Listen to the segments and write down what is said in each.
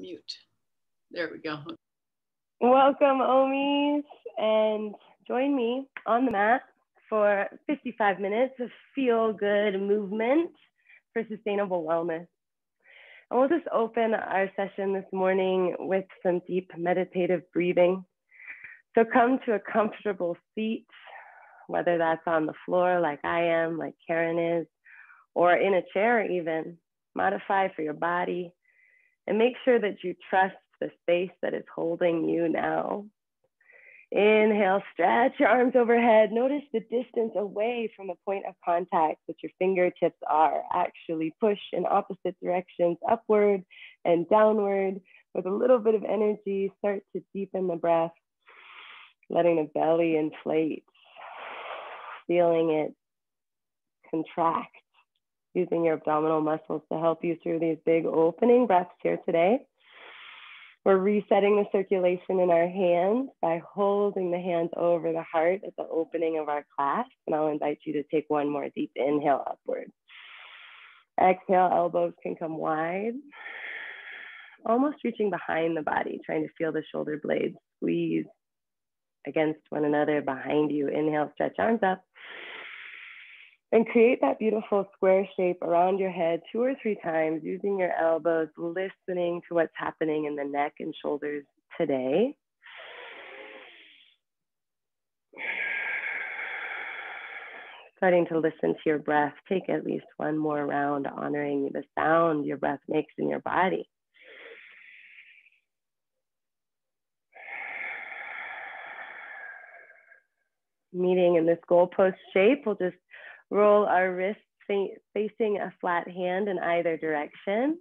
unmute. There we go. Welcome, Omis, and join me on the mat for 55 minutes of feel-good movement for sustainable wellness. And we'll just open our session this morning with some deep meditative breathing. So come to a comfortable seat, whether that's on the floor like I am, like Karen is, or in a chair even. Modify for your body and make sure that you trust the space that is holding you now. Inhale, stretch your arms overhead. Notice the distance away from the point of contact that your fingertips are. Actually push in opposite directions, upward and downward with a little bit of energy. Start to deepen the breath, letting the belly inflate, feeling it contract, using your abdominal muscles to help you through these big opening breaths here today. We're resetting the circulation in our hands by holding the hands over the heart at the opening of our class. And I'll invite you to take one more deep inhale upward. Exhale, elbows can come wide, almost reaching behind the body, trying to feel the shoulder blades squeeze against one another behind you. Inhale, stretch arms up. And create that beautiful square shape around your head 2 or 3 times, using your elbows, listening to what's happening in the neck and shoulders today. Starting to listen to your breath. Take at least one more round, honoring the sound your breath makes in your body. Meeting in this goalpost shape, we'll just roll our wrists facing a flat hand in either direction.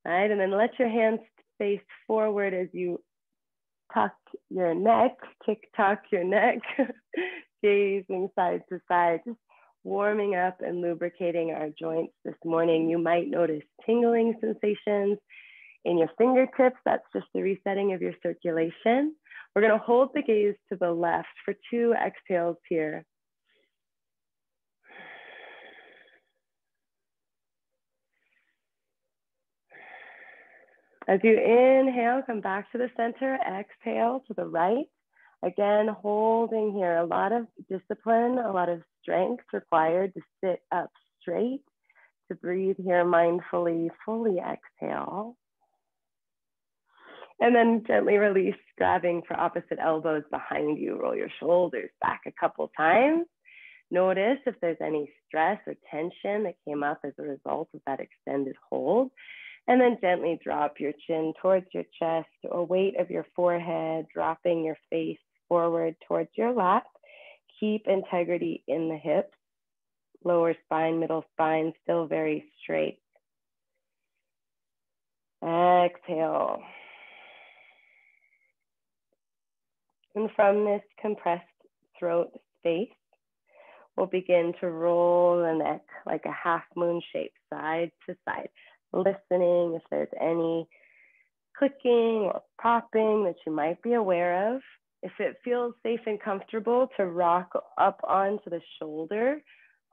Right, and then let your hands face forward as you tuck your neck, tick-tock your neck, gazing side to side, just warming up and lubricating our joints this morning. You might notice tingling sensations in your fingertips. That's just the resetting of your circulation. We're going to hold the gaze to the left for 2 exhales here. As you inhale, come back to the center, exhale to the right. Again, holding here, a lot of discipline, a lot of strength required to sit up straight, to breathe here mindfully, fully exhale. And then gently release, grabbing for opposite elbows behind you. Roll your shoulders back a couple times. Notice if there's any stress or tension that came up as a result of that extended hold. And then gently drop your chin towards your chest or weight of your forehead, dropping your face forward towards your lap. Keep integrity in the hips. Lower spine, middle spine, still very straight. Exhale. And from this compressed throat space, we'll begin to roll the neck like a half moon shape, side to side. Listening if there's any clicking or popping that you might be aware of. If it feels safe and comfortable to rock up onto the shoulder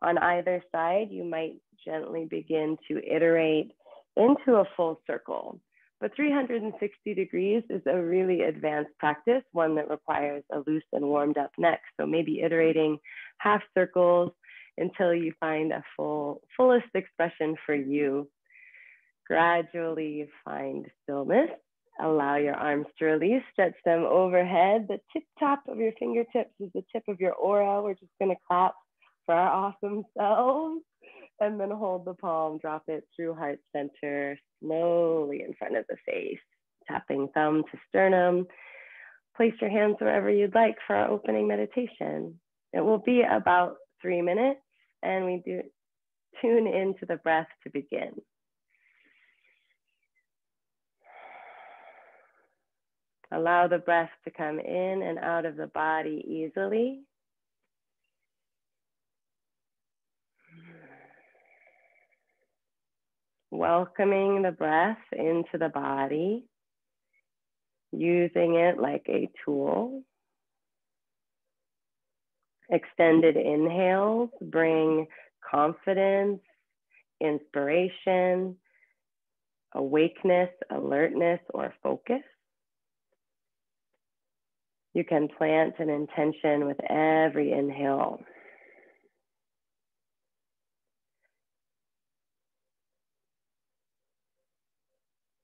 on either side, you might gently begin to iterate into a full circle. But 360 degrees is a really advanced practice, one that requires a loose and warmed up neck. So maybe iterating half circles until you find a fullest expression for you. Gradually find stillness. Allow your arms to release, stretch them overhead. The tip top of your fingertips is the tip of your aura. We're just gonna clap for our awesome selves. And then hold the palm, drop it through heart center, slowly in front of the face. Tapping thumb to sternum. Place your hands wherever you'd like for our opening meditation. It will be about 3 minutes, and we do tune into the breath to begin. Allow the breath to come in and out of the body easily. Welcoming the breath into the body, using it like a tool. Extended inhales bring confidence, inspiration, awakeness, alertness, or focus. You can plant an intention with every inhale.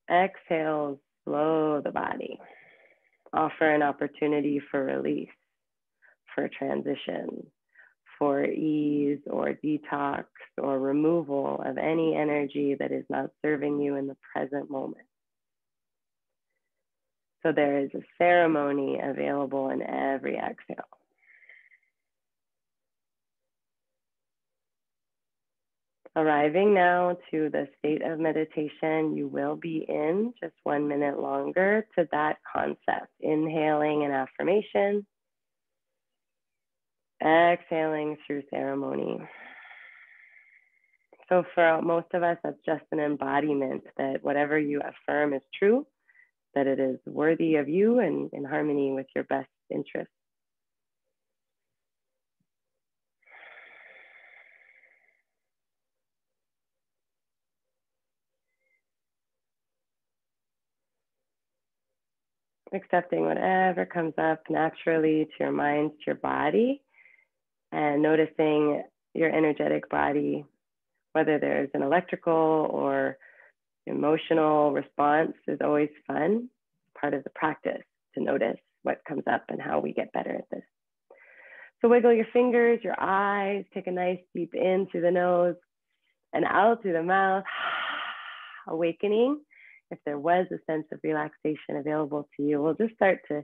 Exhale, slow the body. Offer an opportunity for release, for transition, for ease or detox or removal of any energy that is not serving you in the present moment. So there is a ceremony available in every exhale. Arriving now to the state of meditation you will be in just 1 minute longer to that concept. Inhaling an affirmation, exhaling through ceremony. So for most of us, that's just an embodiment that whatever you affirm is true, that it is worthy of you and in harmony with your best interests. Accepting whatever comes up naturally to your mind, to your body, and noticing your energetic body, whether there's an electrical or emotional response is always fun. Part of the practice to notice what comes up and how we get better at this. So wiggle your fingers, your eyes, take a nice deep in through the nose and out through the mouth, awakening. If there was a sense of relaxation available to you, we'll just start to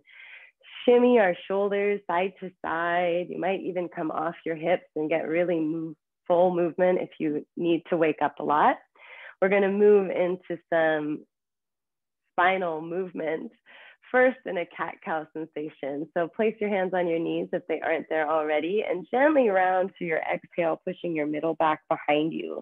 shimmy our shoulders side to side. You might even come off your hips and get really full movement if you need to wake up a lot. We're going to move into some spinal movement. First, in a cat-cow sensation. So place your hands on your knees if they aren't there already, and gently round to your exhale, pushing your middle back behind you.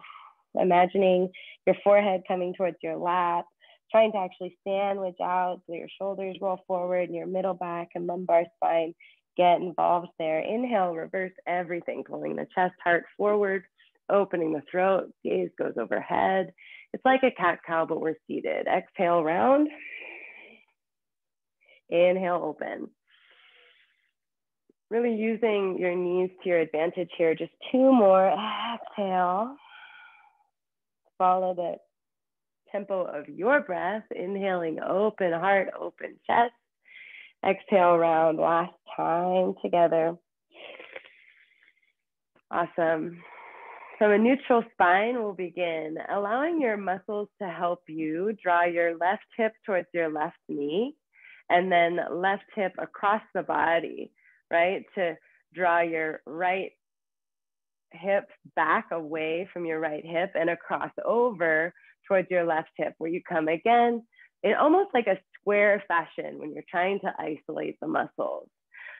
Imagining your forehead coming towards your lap, trying to actually sandwich out so your shoulders roll forward and your middle back and lumbar spine get involved there. Inhale, reverse everything, pulling the chest, heart forward, opening the throat, gaze goes overhead. It's like a cat-cow, but we're seated. Exhale, round. Inhale, open. Really using your knees to your advantage here. Just 2 more. Exhale. Follow the tempo of your breath. Inhaling, open heart, open chest. Exhale, round. Last time together. Awesome. From a neutral spine, we'll begin allowing your muscles to help you draw your left hip towards your left knee, and then left hip across the body, right? To draw your right hip back away from your right hip and across over towards your left hip, where you come again in almost like a square fashion when you're trying to isolate the muscles.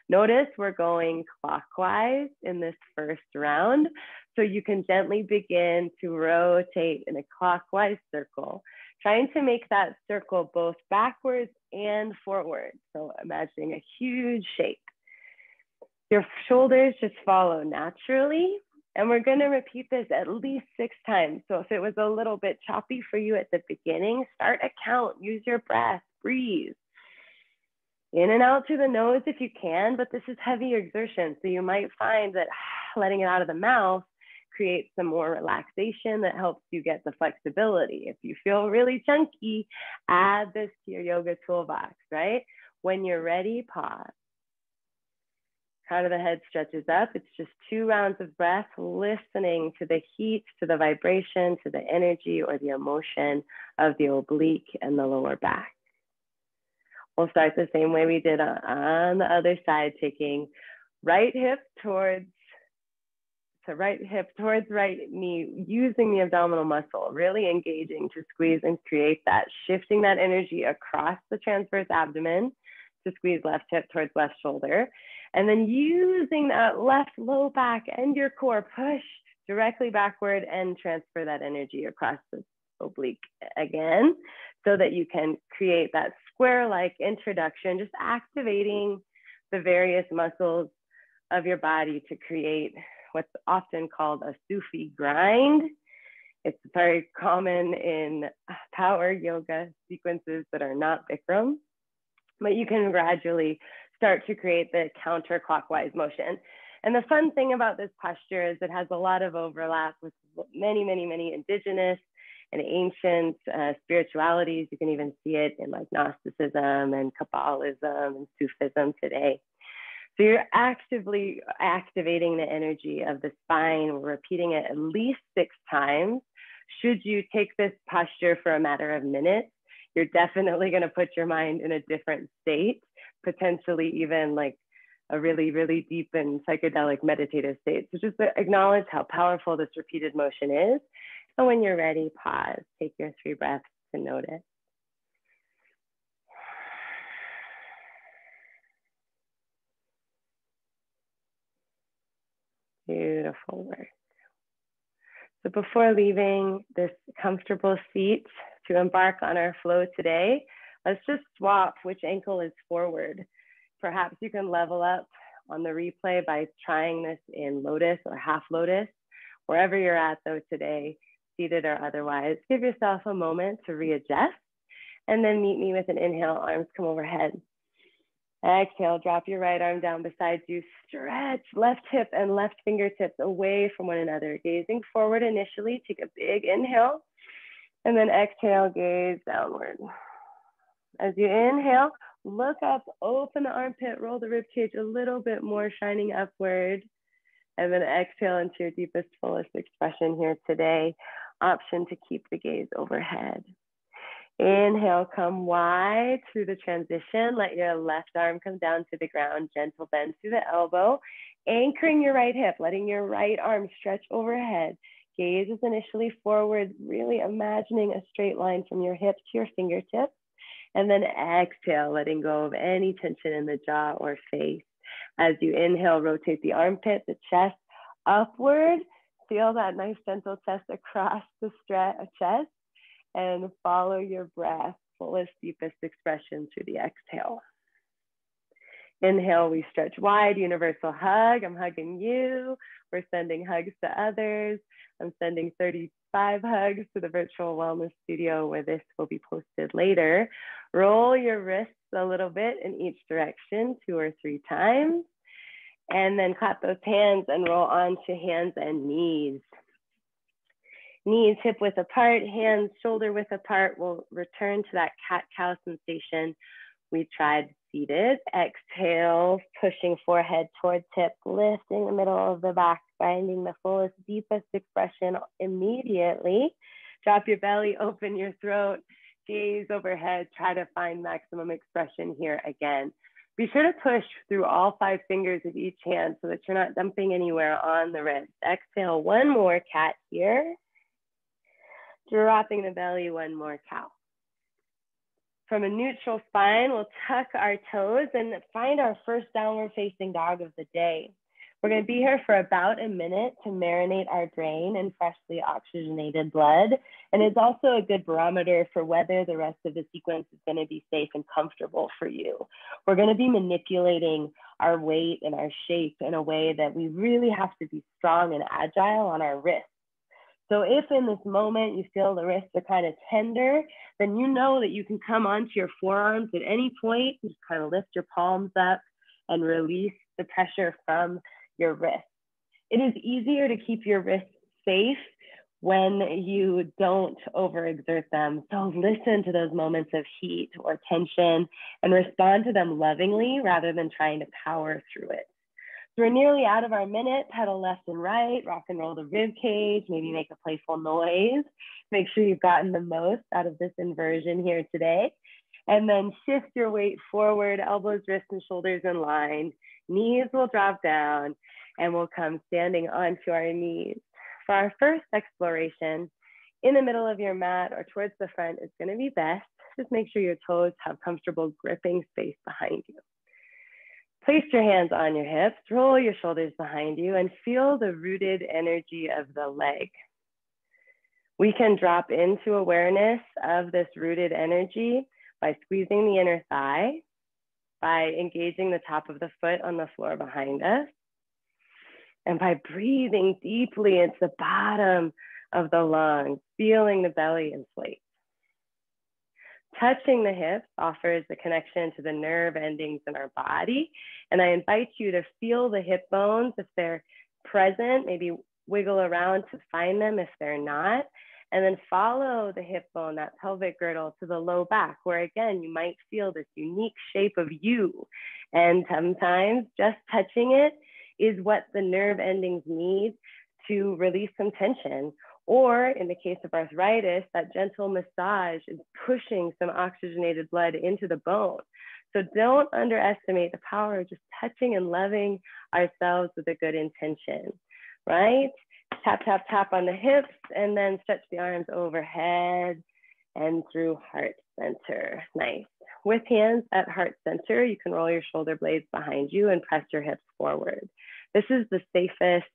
Notice we're going clockwise in this first round, so you can gently begin to rotate in a clockwise circle, trying to make that circle both backwards and forward. So imagining a huge shape. Your shoulders just follow naturally, and we're going to repeat this at least 6 times. So if it was a little bit choppy for you at the beginning, start a count, use your breath, breathe. In and out through the nose if you can, but this is heavy exertion. So you might find that letting it out of the mouth creates some more relaxation that helps you get the flexibility. If you feel really chunky, add this to your yoga toolbox, right? When you're ready, pause. Crown of the head stretches up. It's just 2 rounds of breath, listening to the heat, to the vibration, to the energy or the emotion of the oblique and the lower back. We'll start the same way we did on the other side, taking right hip towards right knee, using the abdominal muscle, really engaging to squeeze and create that, shifting that energy across the transverse abdomen to squeeze left hip towards left shoulder. And then using that left low back and your core, push directly backward and transfer that energy across the oblique again, so that you can create that square-like introduction, just activating the various muscles of your body to create what's often called a Sufi grind. It's very common in power yoga sequences that are not Bikram, but you can gradually start to create the counterclockwise motion. And the fun thing about this posture is it has a lot of overlap with many, many, many indigenous and ancient spiritualities. You can even see it in like Gnosticism and Kabbalism and Sufism today. So you're actively activating the energy of the spine. We're repeating it at least 6 times. Should you take this posture for a matter of minutes, you're definitely going to put your mind in a different state, potentially even like a really, really deep and psychedelic meditative state. So just acknowledge how powerful this repeated motion is. And when you're ready, pause, take your 3 breaths to notice. Beautiful work. So before leaving this comfortable seat to embark on our flow today, let's just swap which ankle is forward. Perhaps you can level up on the replay by trying this in lotus or half lotus. Wherever you're at though today, seated or otherwise, give yourself a moment to readjust and then meet me with an inhale, arms come overhead. Exhale, drop your right arm down beside you. Stretch left hip and left fingertips away from one another. Gazing forward initially, take a big inhale. And then exhale, gaze downward. As you inhale, look up, open the armpit, roll the rib cage a little bit more, shining upward. And then exhale into your deepest, fullest expression here today. Option to keep the gaze overhead. Inhale, come wide through the transition. Let your left arm come down to the ground, gentle bend through the elbow, anchoring your right hip, letting your right arm stretch overhead. Gaze is initially forward, really imagining a straight line from your hip to your fingertips. And then exhale, letting go of any tension in the jaw or face. As you inhale, rotate the armpit, the chest upward. Feel that nice gentle chest across the chest. And follow your breath, fullest, deepest expression through the exhale. Inhale, we stretch wide, universal hug. I'm hugging you. We're sending hugs to others. I'm sending 35 hugs to the virtual wellness studio where this will be posted later. Roll your wrists a little bit in each direction, 2 or 3 times. And then clap those hands and roll onto hands and knees. Knees hip width apart, hands shoulder width apart. We'll return to that cat-cow sensation we tried seated. Exhale, pushing forehead towards hip, lifting the middle of the back, finding the fullest, deepest expression immediately. Drop your belly, open your throat, gaze overhead. Try to find maximum expression here again. Be sure to push through all 5 fingers of each hand so that you're not dumping anywhere on the wrist. Exhale, one more cat here. Dropping the belly, one more cow. From a neutral spine, we'll tuck our toes and find our first downward facing dog of the day. We're going to be here for about a minute to marinate our brain in freshly oxygenated blood. And it's also a good barometer for whether the rest of the sequence is going to be safe and comfortable for you. We're going to be manipulating our weight and our shape in a way that we really have to be strong and agile on our wrists. So if in this moment you feel the wrists are kind of tender, then you know that you can come onto your forearms at any point. You just kind of lift your palms up and release the pressure from your wrists. It is easier to keep your wrists safe when you don't overexert them. So listen to those moments of heat or tension and respond to them lovingly rather than trying to power through it. So we're nearly out of our minute. Pedal left and right, rock and roll the rib cage, maybe make a playful noise. Make sure you've gotten the most out of this inversion here today. And then shift your weight forward, elbows, wrists, and shoulders in line. Knees will drop down and we'll come standing onto our knees. For our first exploration, in the middle of your mat or towards the front is going to be best. Just make sure your toes have comfortable gripping space behind you. Place your hands on your hips, roll your shoulders behind you, and feel the rooted energy of the leg. We can drop into awareness of this rooted energy by squeezing the inner thigh, by engaging the top of the foot on the floor behind us, and by breathing deeply into the bottom of the lungs, feeling the belly inflate. Touching the hips offers the connection to the nerve endings in our body. And I invite you to feel the hip bones if they're present, maybe wiggle around to find them if they're not. And then follow the hip bone, that pelvic girdle, to the low back, where again, you might feel this unique shape of you. And sometimes just touching it is what the nerve endings need to release some tension. Or in the case of arthritis, that gentle massage is pushing some oxygenated blood into the bone. So don't underestimate the power of just touching and loving ourselves with a good intention, right? Tap, tap, tap on the hips, and then stretch the arms overhead and through heart center. Nice. With hands at heart center, you can roll your shoulder blades behind you and press your hips forward. This is the safest,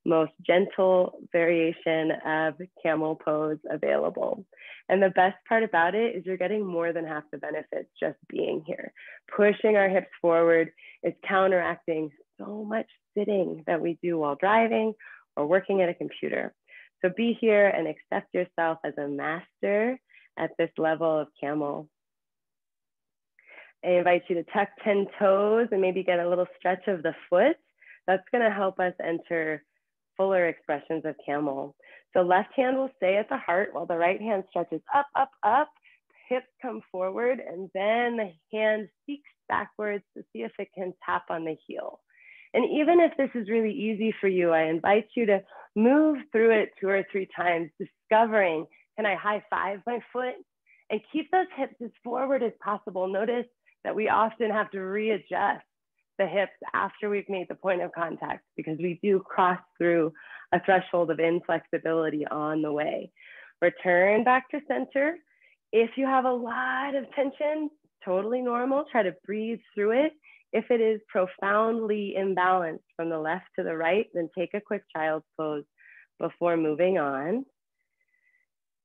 most gentle variation of camel pose available. And the best part about it is you're getting more than half the benefits just being here. Pushing our hips forward is counteracting so much sitting that we do while driving or working at a computer. So be here and accept yourself as a master at this level of camel. I invite you to tuck 10 toes and maybe get a little stretch of the foot. That's going to help us enter fuller expressions of camel. So left hand will stay at the heart while the right hand stretches up, up, up. Hips come forward, and then the hand seeks backwards to see if it can tap on the heel. And even if this is really easy for you, I invite you to move through it 2 or 3 times, discovering, can I high five my foot? And keep those hips as forward as possible. Notice that we often have to readjust the hips after we've made the point of contact, because we do cross through a threshold of inflexibility on the way. Return back to center. If you have a lot of tension, totally normal, try to breathe through it. If it is profoundly imbalanced from the left to the right, then take a quick child's pose before moving on.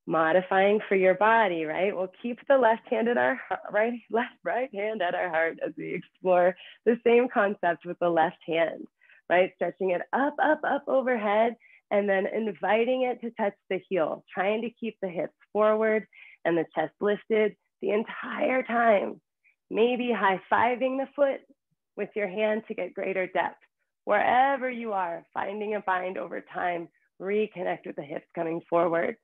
Modifying for your body, right? We'll keep the left hand at our right hand at our heart as we explore the same concept with the left hand, right? Stretching it up, up, up overhead, and then inviting it to touch the heel, trying to keep the hips forward and the chest lifted the entire time. Maybe high-fiving the foot with your hand to get greater depth. Wherever you are, finding a bind over time, reconnect with the hips coming forward.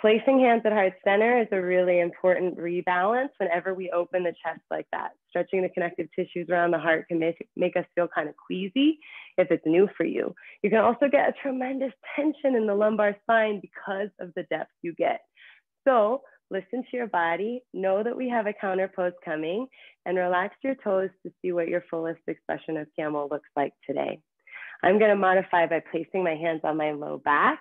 Placing hands at heart center is a really important rebalance whenever we open the chest like that. Stretching the connective tissues around the heart can make us feel kind of queasy if it's new for you. You can also get a tremendous tension in the lumbar spine because of the depth you get. So listen to your body, know that we have a counter pose coming, and relax your toes to see what your fullest expression of camel looks like today. I'm going to modify by placing my hands on my low back,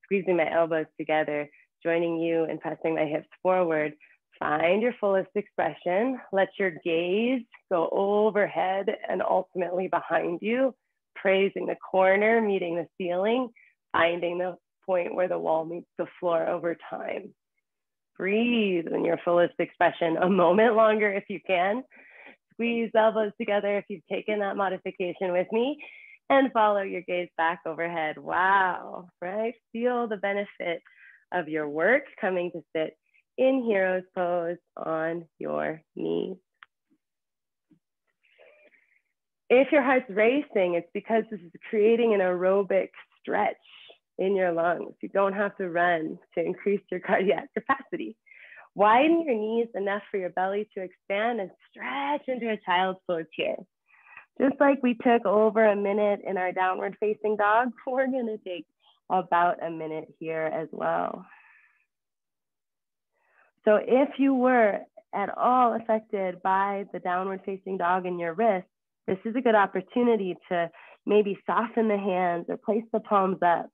squeezing my elbows together, joining you and pressing my hips forward. Find your fullest expression. Let your gaze go overhead and ultimately behind you, praising the corner, meeting the ceiling, finding the point where the wall meets the floor over time. Breathe in your fullest expression a moment longer if you can. Squeeze elbows together if you've taken that modification with me, and follow your gaze back overhead. Wow, right? Feel the benefit of your work coming to sit in hero's pose on your knees. If your heart's racing, it's because this is creating an aerobic stretch in your lungs. You don't have to run to increase your cardiac capacity. Widen your knees enough for your belly to expand and stretch into a child's pose here. Just like we took over a minute in our downward facing dog, we're gonna take about a minute here as well. So if you were at all affected by the downward facing dog in your wrist, this is a good opportunity to maybe soften the hands or place the palms up.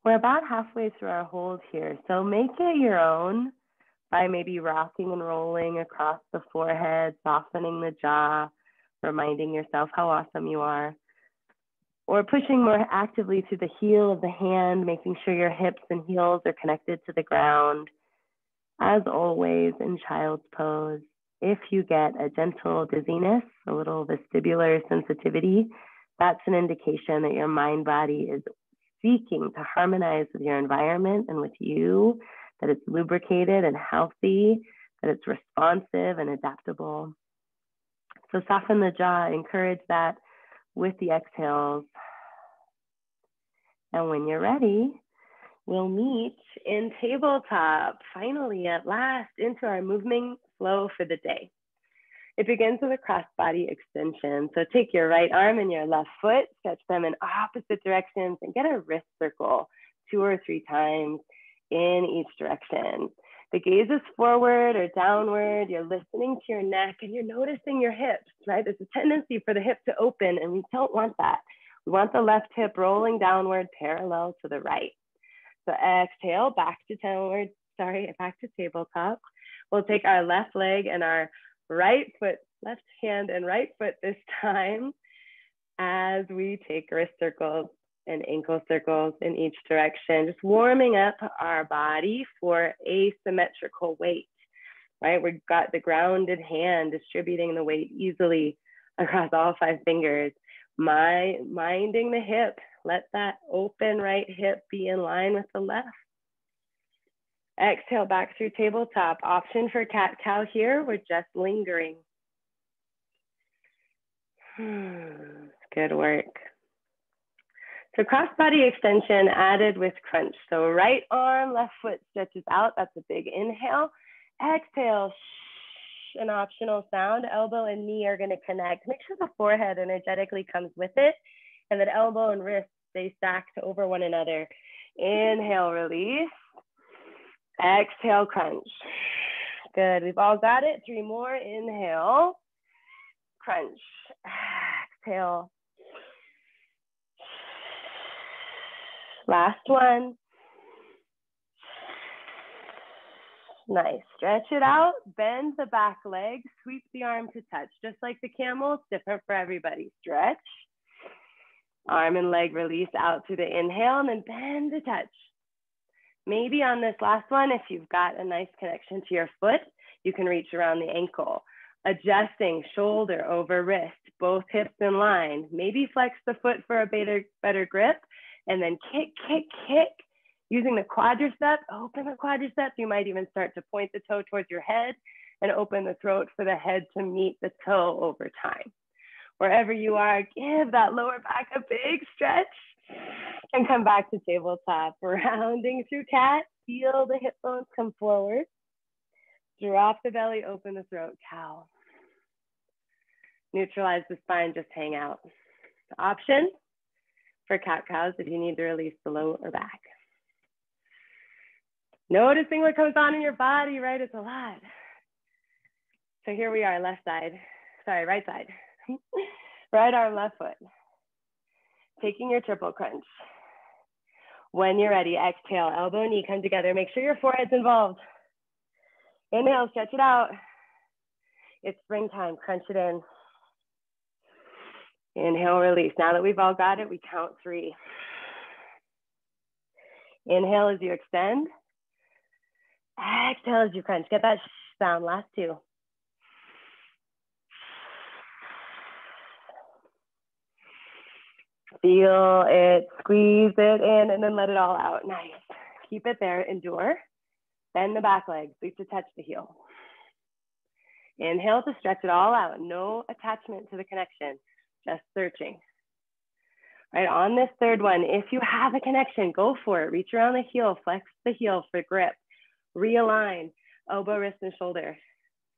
We're about halfway through our hold here, so make it your own by maybe rocking and rolling across the forehead, softening the jaw, reminding yourself how awesome you are, or pushing more actively to the heel of the hand, making sure your hips and heels are connected to the ground. As always, in child's pose, If you get a gentle dizziness, a little vestibular sensitivity, that's an indication that your mind-body is seeking to harmonize with your environment and with you, that it's lubricated and healthy, that it's responsive and adaptable. So soften the jaw, encourage that with the exhales. And when you're ready, we'll meet in tabletop, finally at last, into our movement flow for the day. It begins with a cross-body extension. So take your right arm and your left foot, stretch them in opposite directions, and get a wrist circle 2 or 3 times in each direction. The gaze is forward or downward. You're listening to your neck and you're noticing your hips, right? There's a tendency for the hip to open, and we don't want that. We want the left hip rolling downward parallel to the right. So exhale, back to tabletop. We'll take our left leg and our right foot, left hand and right foot this time, as we take wrist circles and ankle circles in each direction, just warming up our body for asymmetrical weight, right? We've got the grounded hand distributing the weight easily across all 5 fingers. Minding the hip, let that open right hip be in line with the left. Exhale back through tabletop. Option for cat-cow here, we're just lingering. Good work. So cross-body extension added with crunch. So right arm, left foot stretches out. That's a big inhale. Exhale, an optional sound. Elbow and knee are going to connect. Make sure the forehead energetically comes with it, and that elbow and wrist stay stacked over one another. Inhale, release. Exhale, crunch. Good, we've all got it. 3 more, inhale, crunch. Exhale. Last one. Nice, stretch it out, bend the back leg, sweep the arm to touch. Just like the camel, it's different for everybody. Stretch, arm and leg release out through the inhale, and then bend to touch. Maybe on this last one, if you've got a nice connection to your foot, you can reach around the ankle. Adjusting shoulder over wrist, both hips in line. Maybe flex the foot for a better grip, and then kick, kick, kick. Using the quadriceps, open the quadriceps. You might even start to point the toe towards your head and open the throat for the head to meet the toe over time. Wherever you are, give that lower back a big stretch and come back to tabletop. Rounding through cat, feel the hip bones come forward. Drop the belly, open the throat, cow. Neutralize the spine, just hang out. Option for cat-cows if you need to release the low or back. Noticing what goes on in your body, right? It's a lot. So here we are, right side. Right arm, left foot. Taking your triple crunch. When you're ready, exhale, elbow, knee come together. Make sure your forehead's involved. Inhale, stretch it out. It's springtime, crunch it in. Inhale, release. Now that we've all got it, we count 3. Inhale as you extend. Exhale as you crunch. Get that sound, last 2. Feel it, squeeze it in, and then let it all out. Nice. Keep it there, endure. Bend the back leg, sweep to touch the heel. Inhale to stretch it all out. No attachment to the connection, just searching. Right, on this third one, if you have a connection, go for it. Reach around the heel, flex the heel for grip. Realign, elbow, wrist, and shoulder.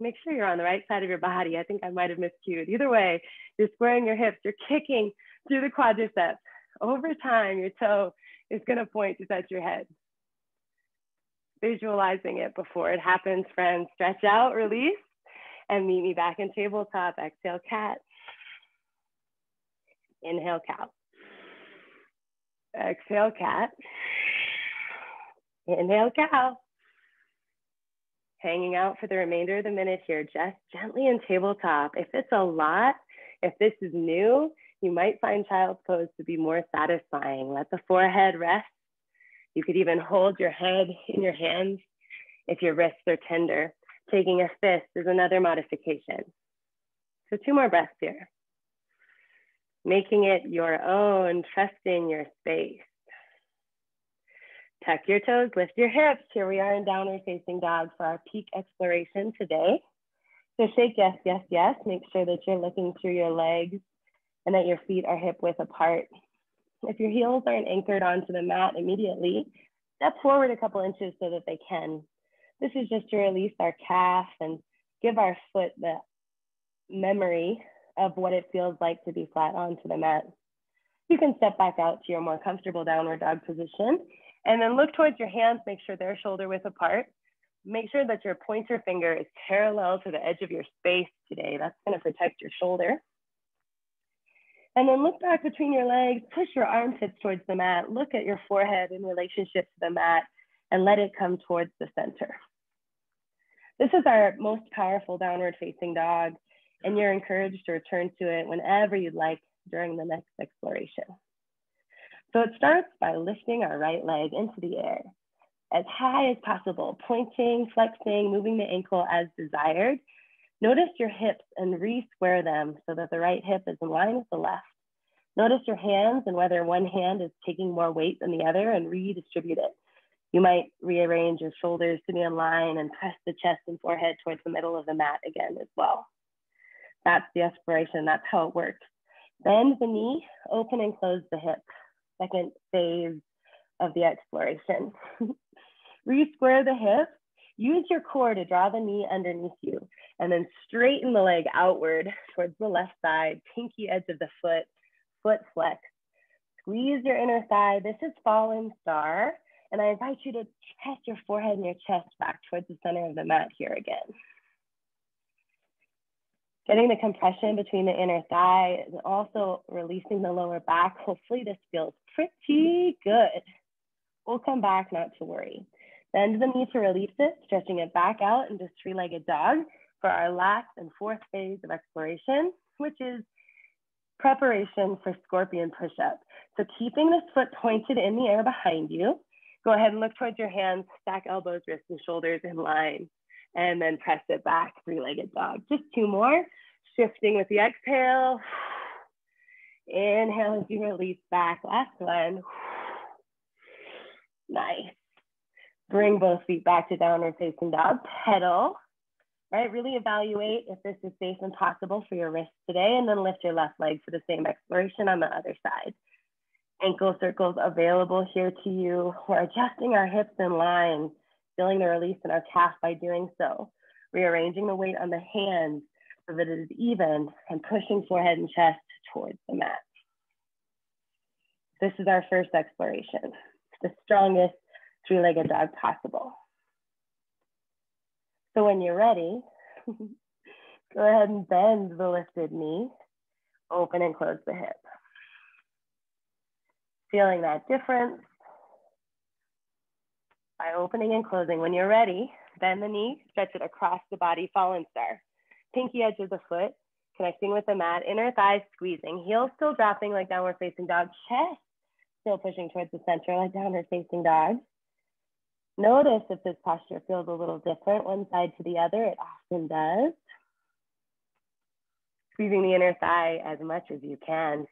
Make sure you're on the right side of your body. I think I might have miscued. Either way, you're squaring your hips, you're kicking through the quadriceps. Over time, your toe is gonna point to touch your head. Visualizing it before it happens, friends. Stretch out, release, and meet me back in tabletop. Exhale, cat. Inhale, cow. Exhale, cat. Inhale, cow. Hanging out for the remainder of the minute here, just gently in tabletop. If it's a lot, if this is new, you might find child's pose to be more satisfying. Let the forehead rest. You could even hold your head in your hands if your wrists are tender. Taking a fist is another modification. So 2 more breaths here. Making it your own, trusting your space. Tuck your toes, lift your hips. Here we are in downward facing dog for our peak exploration today. So shake yes, yes, yes. Make sure that you're looking through your legs and that your feet are hip width apart. If your heels aren't anchored onto the mat immediately, step forward a couple inches so that they can. This is just to release our calf and give our foot the memory of what it feels like to be flat onto the mat. You can step back out to your more comfortable downward dog position and then look towards your hands, make sure they're shoulder width apart. Make sure that your pointer finger is parallel to the edge of your space today. That's going to protect your shoulder. And then look back between your legs, push your armpits towards the mat, look at your forehead in relationship to the mat, and let it come towards the center. This is our most powerful downward facing dog, and you're encouraged to return to it whenever you'd like during the next exploration. So it starts by lifting our right leg into the air as high as possible, pointing, flexing, moving the ankle as desired. Notice your hips and re-square them so that the right hip is in line with the left. Notice your hands and whether one hand is taking more weight than the other and redistribute it. You might rearrange your shoulders to be in line and press the chest and forehead towards the middle of the mat again as well. That's the exploration, that's how it works. Bend the knee, open and close the hip. Second phase of the exploration. Re-square the hip. Use your core to draw the knee underneath you and then straighten the leg outward towards the left side, pinky edge of the foot, foot flex. Squeeze your inner thigh. This is fallen star. And I invite you to press your forehead and your chest back towards the center of the mat here again. Getting the compression between the inner thigh and also releasing the lower back. Hopefully this feels pretty good. We'll come back, not to worry. Bend the knee to release it, stretching it back out into 3-legged dog for our last and 4th phase of exploration, which is preparation for scorpion push-up. So keeping this foot pointed in the air behind you, go ahead and look towards your hands, stack elbows, wrists, and shoulders in line, and then press it back, 3-legged dog. Just 2 more, shifting with the exhale. Inhale as you release back, last one. Nice. Bring both feet back to downward facing dog, pedal, right? Really evaluate if this is safe and possible for your wrists today, and then lift your left leg for the same exploration on the other side. Ankle circles available here to you. We're adjusting our hips in line, feeling the release in our calf by doing so. Rearranging the weight on the hands so that it is even and pushing forehead and chest towards the mat. This is our first exploration, the strongest 3-legged dog possible. So when you're ready, go ahead and bend the lifted knee, open and close the hip. Feeling that difference by opening and closing. When you're ready, bend the knee, stretch it across the body, fallen star. Pinky edge of the foot, connecting with the mat, inner thighs squeezing, heels still dropping like downward facing dog, chest still pushing towards the center like downward facing dog. Notice if this posture feels a little different, one side to the other, it often does. Squeezing the inner thigh as much as you can.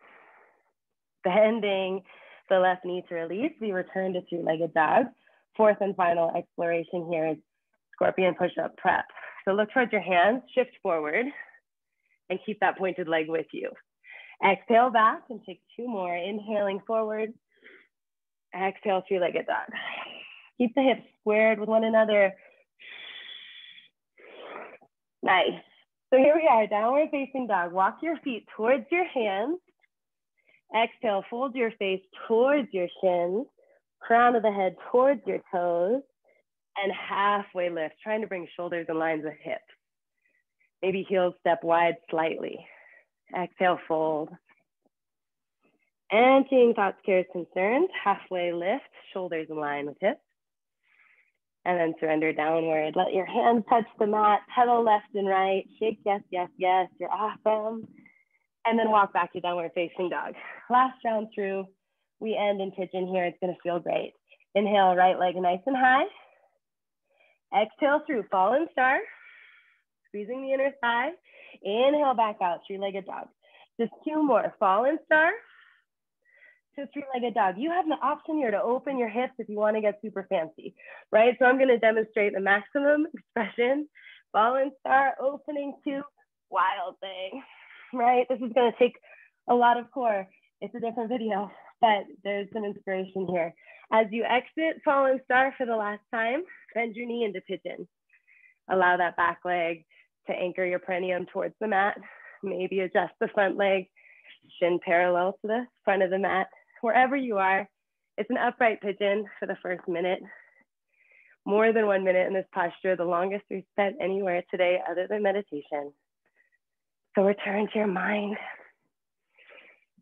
Bending the left knee to release, we return to 3-legged dog. 4th and final exploration here is scorpion push-up prep. So look towards your hands, shift forward, and keep that pointed leg with you. Exhale back and take 2 more. Inhaling forward, exhale, 3-legged dog. Keep the hips squared with one another. Nice. So here we are, downward facing dog. Walk your feet towards your hands. Exhale, fold your face towards your shins, crown of the head towards your toes, and halfway lift, trying to bring shoulders in line with hips. Maybe heels step wide slightly. Exhale, fold. Emptying thoughts, cares, concerns, halfway lift, shoulders in line with hips. And then surrender downward. Let your hands touch the mat, pedal left and right, shake yes, yes, yes, you're awesome. And then walk back to downward facing dog. Last round through, we end in pigeon here. It's gonna feel great. Inhale, right leg nice and high. Exhale through, fallen star. squeezing the inner thigh. Inhale back out, three-legged dog. Just two more, fallen star to three-legged dog. You have the option here to open your hips if you want to get super fancy, right? So I'm going to demonstrate the maximum expression, fallen star, opening to wild thing, right? This is going to take a lot of core. It's a different video, but there's some inspiration here. As you exit fallen star for the last time, bend your knee into pigeon. Allow that back leg to anchor your perineum towards the mat. Maybe adjust the front leg, shin parallel to the front of the mat. Wherever you are, it's an upright pigeon for the first minute. More than 1 minute in this posture, the longest we've spent anywhere today other than meditation. So return to your mind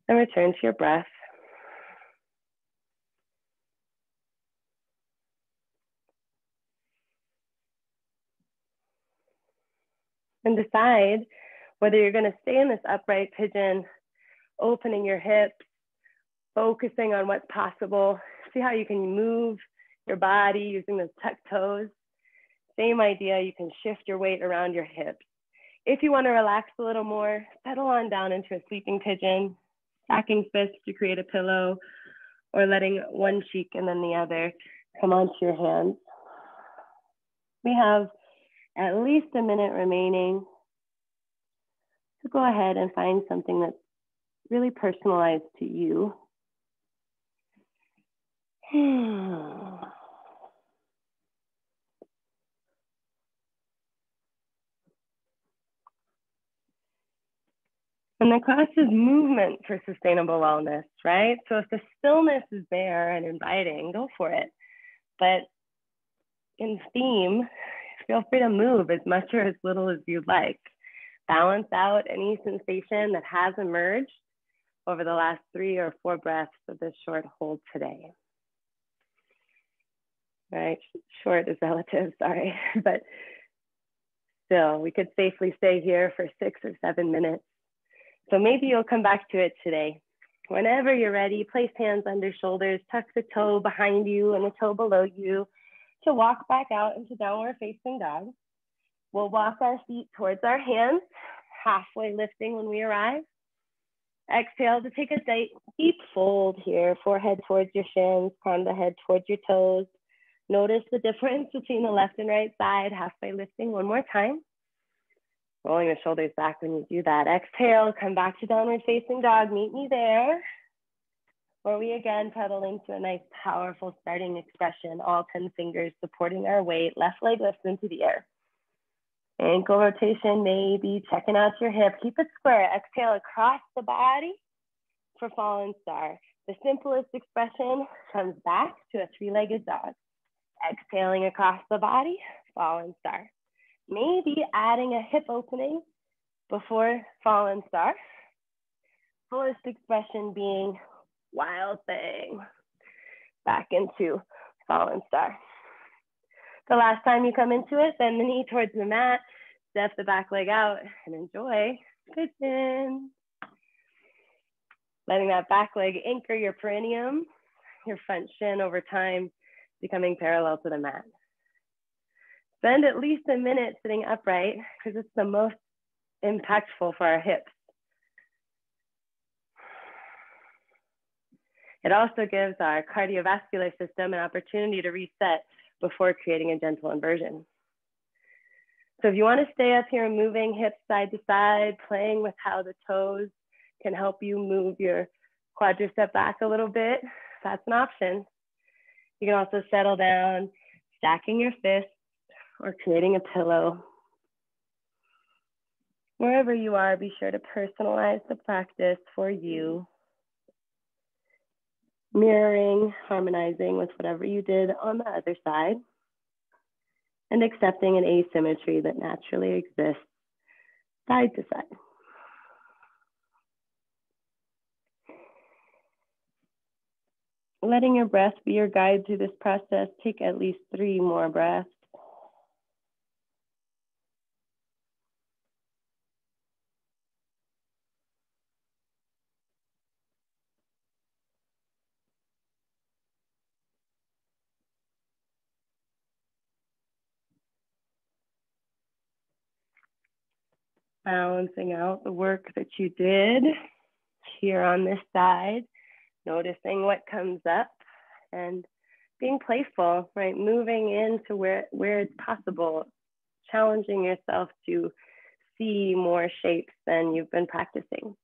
and return to your breath. And decide whether you're going to stay in this upright pigeon, opening your hips, focusing on what's possible. See how you can move your body using those tucked toes. Same idea, you can shift your weight around your hips. If you want to relax a little more, settle on down into a sleeping pigeon, stacking fists to create a pillow, or letting one cheek and then the other come onto your hands. We have at least a minute remaining. So go ahead and find something that's really personalized to you. And the class is movement for sustainable wellness, right? So if the stillness is there and inviting, go for it. But in theme, feel free to move as much or as little as you'd like. Balance out any sensation that has emerged over the last 3 or 4 breaths of this short hold today. Right, short is relative, sorry, but still, we could safely stay here for 6 or 7 minutes. So maybe you'll come back to it today. Whenever you're ready, place hands under shoulders, tuck the toe behind you and the toe below you to walk back out into downward facing dog. We'll walk our feet towards our hands, halfway lifting when we arrive. Exhale to take a deep fold here, forehead towards your shins, crown of the head towards your toes. Notice the difference between the left and right side, halfway lifting one more time. Rolling the shoulders back when you do that. Exhale, come back to downward facing dog. Meet me there. Where we again pedal into a nice powerful starting expression, all 10 fingers supporting our weight, left leg lifts into the air. Ankle rotation, maybe checking out your hip. Keep it square. Exhale across the body for fallen star. The simplest expression comes back to a three-legged dog. Exhaling across the body, fallen star. Maybe adding a hip opening before fallen star. Fullest expression being wild thing. Back into fallen star. The last time you come into it, bend the knee towards the mat, step the back leg out, and enjoy pigeon. Letting that back leg anchor your perineum, your front shin over time, becoming parallel to the mat. Spend at least a minute sitting upright because it's the most impactful for our hips. It also gives our cardiovascular system an opportunity to reset before creating a gentle inversion. So if you want to stay up here moving hips side to side, playing with how the toes can help you move your quadricep back a little bit, that's an option. You can also settle down, stacking your fists or creating a pillow. Wherever you are, be sure to personalize the practice for you. Mirroring, harmonizing with whatever you did on the other side, and accepting an asymmetry that naturally exists side to side. Letting your breath be your guide through this process, take at least 3 more breaths. Balancing out the work that you did here on this side, noticing what comes up and being playful, right? Moving into where it's possible, challenging yourself to see more shapes than you've been practicing.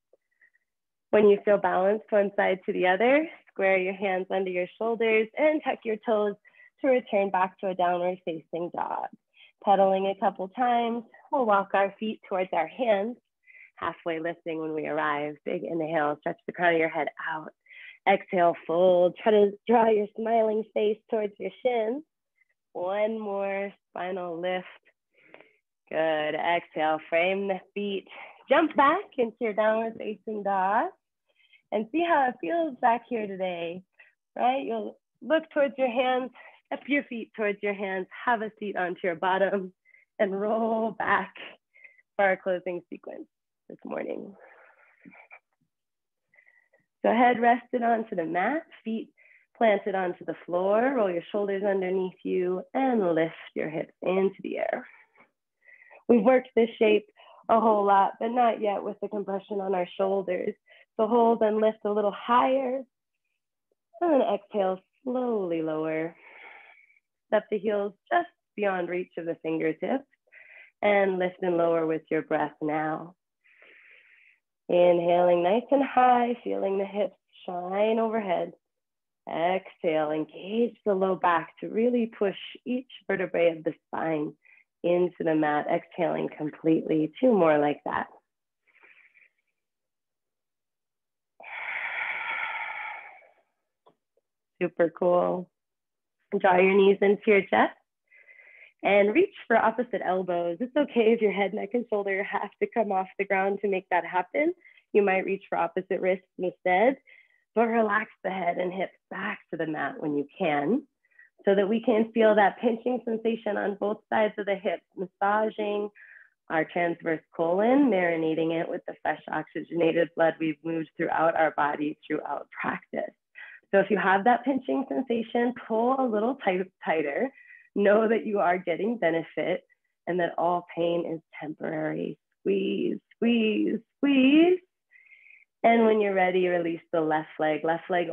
When you feel balanced one side to the other, square your hands under your shoulders and tuck your toes to return back to a downward facing dog. Pedaling a couple times, we'll walk our feet towards our hands, halfway lifting when we arrive. Big inhale, stretch the crown of your head out. Exhale, fold. Try to draw your smiling face towards your shins. One more spinal lift. Good. Exhale, frame the feet. Jump back into your downward facing dog and see how it feels back here today, right? You'll look towards your hands, step your feet towards your hands, have a seat onto your bottom, and roll back for our closing sequence this morning. So head rested onto the mat, feet planted onto the floor, roll your shoulders underneath you, and lift your hips into the air. We've worked this shape a whole lot, but not yet with the compression on our shoulders. So hold and lift a little higher, and then exhale, slowly lower. Step the heels just beyond reach of the fingertips, and lift and lower with your breath now. Inhaling nice and high, feeling the hips shine overhead. Exhale, engage the low back to really push each vertebrae of the spine into the mat, exhaling completely. Two more like that. Super cool. Draw your knees into your chest and reach for opposite elbows. It's okay if your head, neck, and shoulder have to come off the ground to make that happen. You might reach for opposite wrists instead, but relax the head and hips back to the mat when you can, so that we can feel that pinching sensation on both sides of the hips, massaging our transverse colon, marinating it with the fresh oxygenated blood we've moved throughout our body throughout practice. So if you have that pinching sensation, pull a little tighter. Know that you are getting benefit and that all pain is temporary. Squeeze, squeeze, squeeze. And when you're ready, release the left leg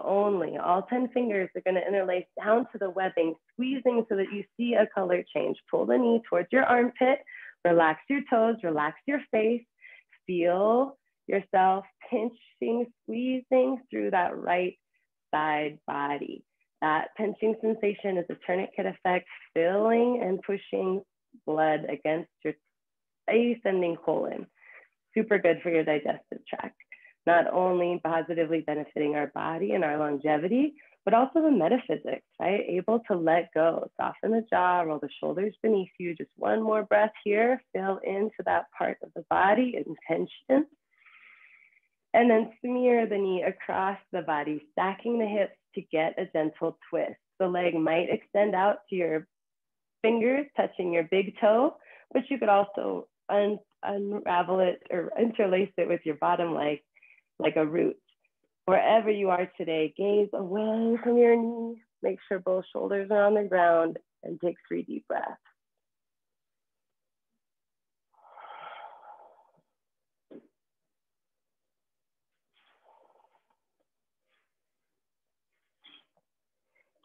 only. All 10 fingers are gonna interlace down to the webbing, squeezing so that you see a color change. Pull the knee towards your armpit, relax your toes, relax your face, feel yourself pinching, squeezing through that right side body. That pinching sensation is a tourniquet effect, filling and pushing blood against your ascending colon. Super good for your digestive tract. Not only positively benefiting our body and our longevity, but also the metaphysics, right? Able to let go, soften the jaw, roll the shoulders beneath you. Just one more breath here, fill into that part of the body in tension. And then smear the knee across the body, stacking the hips to get a gentle twist. The leg might extend out to your fingers, touching your big toe, but you could also unravel it or interlace it with your bottom leg like a root. Wherever you are today, gaze away from your knee, make sure both shoulders are on the ground, and take 3 deep breaths.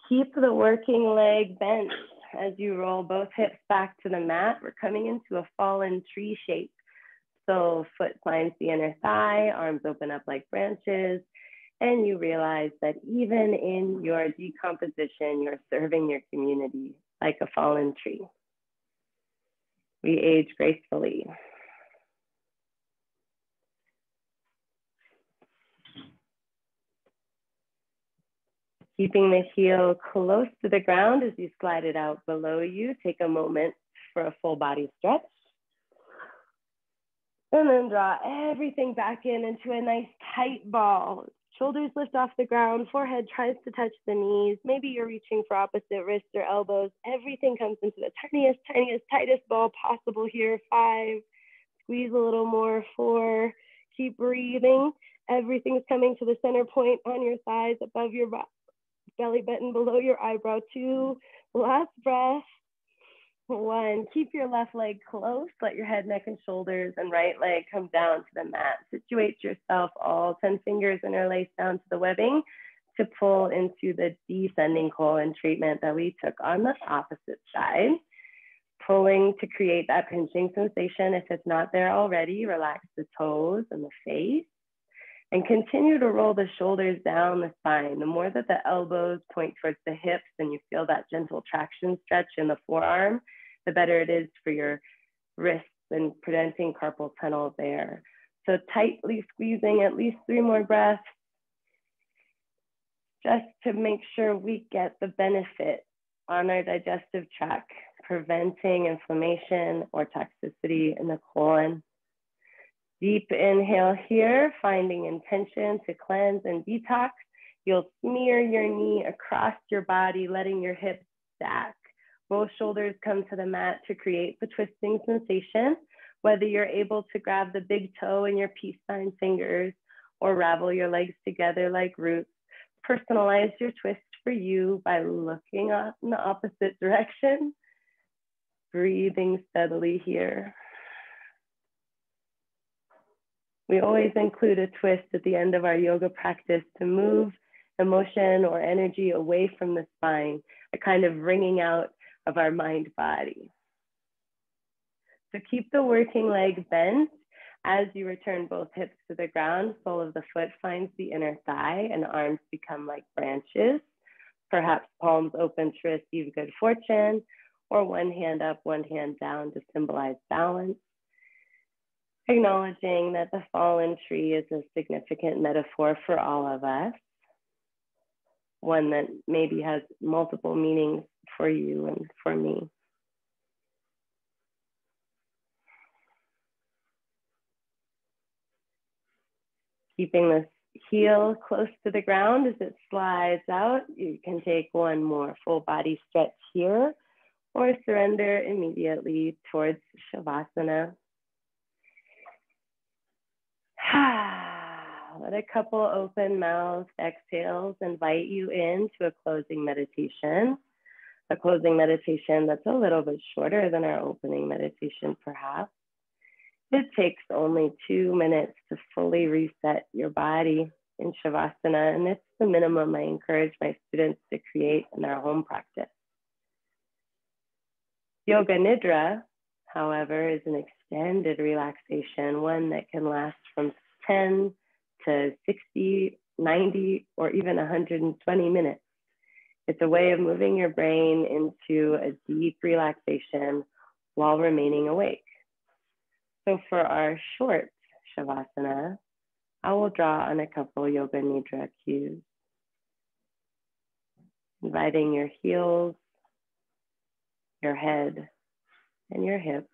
Keep the working leg bent as you roll both hips back to the mat. We're coming into a fallen tree shape. So foot finds the inner thigh, arms open up like branches, and you realize that even in your decomposition, you're serving your community like a fallen tree. We age gracefully. Keeping the heel close to the ground as you slide it out below you. Take a moment for a full body stretch. And then draw everything back in into a nice tight ball. Shoulders lift off the ground, forehead tries to touch the knees. Maybe you're reaching for opposite wrists or elbows. Everything comes into the tiniest, tightest ball possible here. 5, squeeze a little more. 4, keep breathing. Everything's coming to the center point on your thighs, above your belly button, below your eyebrow. 2, last breath. One, keep your left leg close, let your head, neck, and shoulders and right leg come down to the mat. Situate yourself, all 10 fingers interlace down to the webbing to pull into the descending colon treatment that we took on the opposite side. Pulling to create that pinching sensation. If it's not there already, relax the toes and the face. And continue to roll the shoulders down the spine. The more that the elbows point towards the hips and you feel that gentle traction stretch in the forearm, the better it is for your wrists and preventing carpal tunnel there. So tightly squeezing at least 3 more breaths, just to make sure we get the benefit on our digestive tract, preventing inflammation or toxicity in the colon. Deep inhale here, finding intention to cleanse and detox. You'll smear your knee across your body, letting your hips stack. Both shoulders come to the mat to create the twisting sensation. Whether you're able to grab the big toe in your peace sign fingers or ravel your legs together like roots, personalize your twist for you by looking up in the opposite direction. Breathing steadily here. We always include a twist at the end of our yoga practice to move emotion or energy away from the spine, a kind of wringing out of our mind body. So keep the working leg bent as you return both hips to the ground. Sole of the foot finds the inner thigh and arms become like branches. Perhaps palms open to receive good fortune, or one hand up, one hand down to symbolize balance. Acknowledging that the fallen tree is a significant metaphor for all of us, one that maybe has multiple meanings for you and for me. Keeping the heel close to the ground as it slides out, you can take one more full body stretch here, or surrender immediately towards Shavasana. Let a couple open mouthed exhales invite you into a closing meditation. A closing meditation that's a little bit shorter than our opening meditation, perhaps. It takes only 2 minutes to fully reset your body in Shavasana, and it's the minimum I encourage my students to create in their home practice. Yoga Nidra, however, is an extended relaxation, one that can last from 10 to 60, 90, or even 120 minutes. It's a way of moving your brain into a deep relaxation while remaining awake. So for our short Shavasana, I will draw on a couple Yoga Nidra cues, inviting your heels, your head, and your hips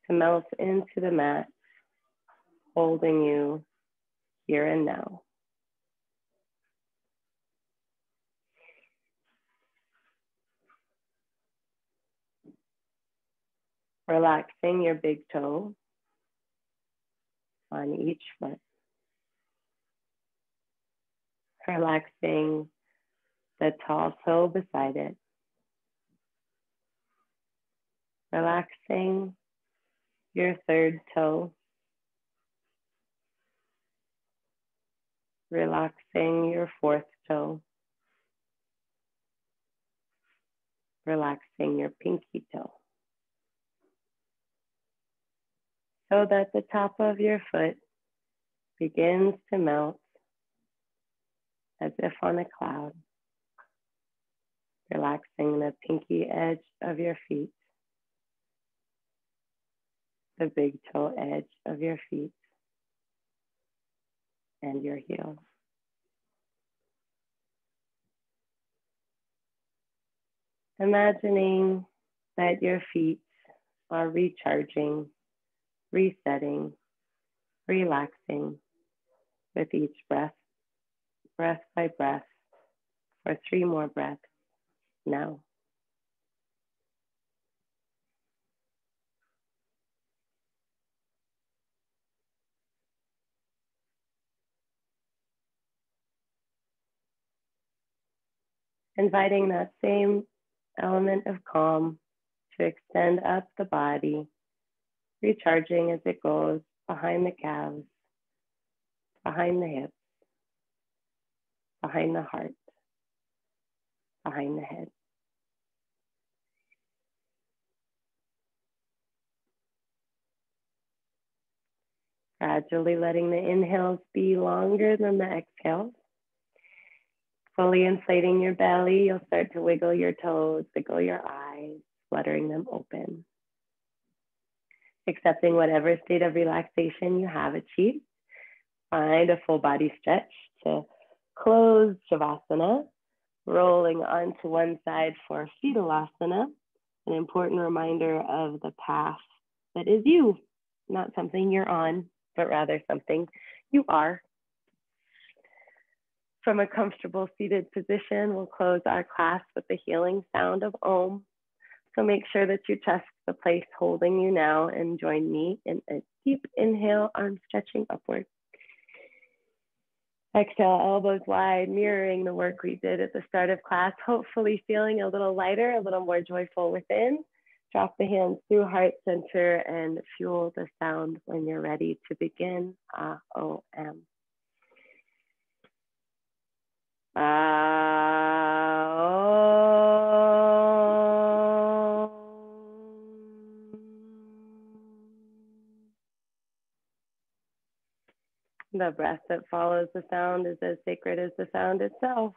to melt into the mat, holding you here and now. Relaxing your big toe on each foot. Relaxing the tall toe beside it. Relaxing your third toe. Relaxing your fourth toe. Relaxing your pinky toe. So that the top of your foot begins to melt as if on a cloud. Relaxing the pinky edge of your feet, the big toe edge of your feet, and your heel. Imagining that your feet are recharging, resetting, relaxing with each breath, breath by breath, for 3 more breaths now. Inviting that same element of calm to extend up the body, recharging as it goes behind the calves, behind the hips, behind the heart, behind the head. Gradually letting the inhales be longer than the exhales. Fully inflating your belly, you'll start to wiggle your toes, wiggle your eyes, fluttering them open. Accepting whatever state of relaxation you have achieved. Find a full body stretch to close Shavasana, rolling onto one side for Siddhalasana, an important reminder of the path that is you, not something you're on, but rather something you are. From a comfortable seated position, we'll close our class with the healing sound of Om. So make sure that you trust the place holding you now and join me in a deep inhale, arms stretching upward. Exhale, elbows wide, mirroring the work we did at the start of class, hopefully feeling a little lighter, a little more joyful within. Drop the hands through heart center and fuel the sound when you're ready to begin. A-O-M. The breath that follows the sound is as sacred as the sound itself.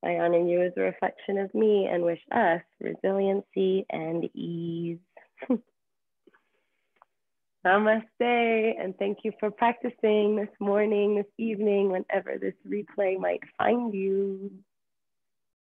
I honor you as a reflection of me and wish us resiliency and ease. Namaste, and thank you for practicing this morning, this evening, whenever this replay might find you.